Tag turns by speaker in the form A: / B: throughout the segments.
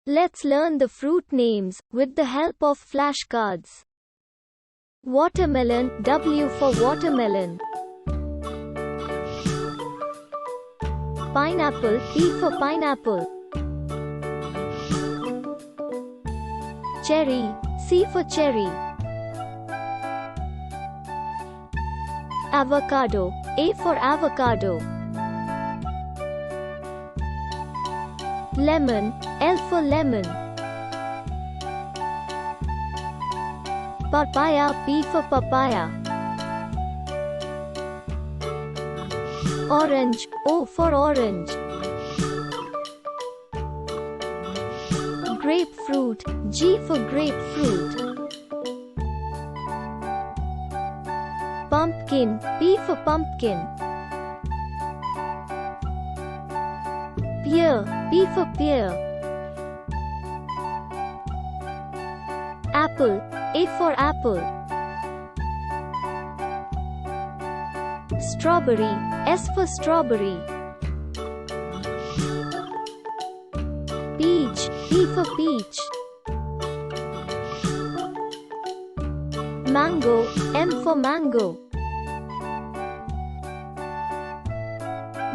A: Let's learn the fruit names with the help of flashcards. Watermelon, W for watermelon. Pineapple, P for pineapple. Cherry, C for cherry. Avocado, A for avocado. Lemon, L for lemon. Papaya, P for papaya. Orange, O for orange. Grapefruit, G for grapefruit. Pumpkin, P for pumpkin. Pear, P for pear. Apple, A for apple. Strawberry, S for strawberry. Peach, P for peach. Mango, M for mango.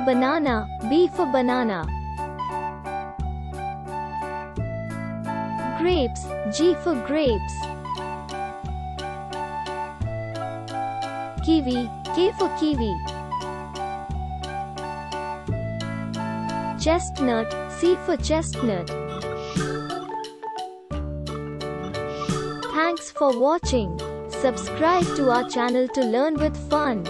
A: Banana, B for banana. Grapes, G for grapes. Kiwi, K for kiwi. Chestnut, C for chestnut. Thanks for watching. Subscribe to our channel to learn with fun.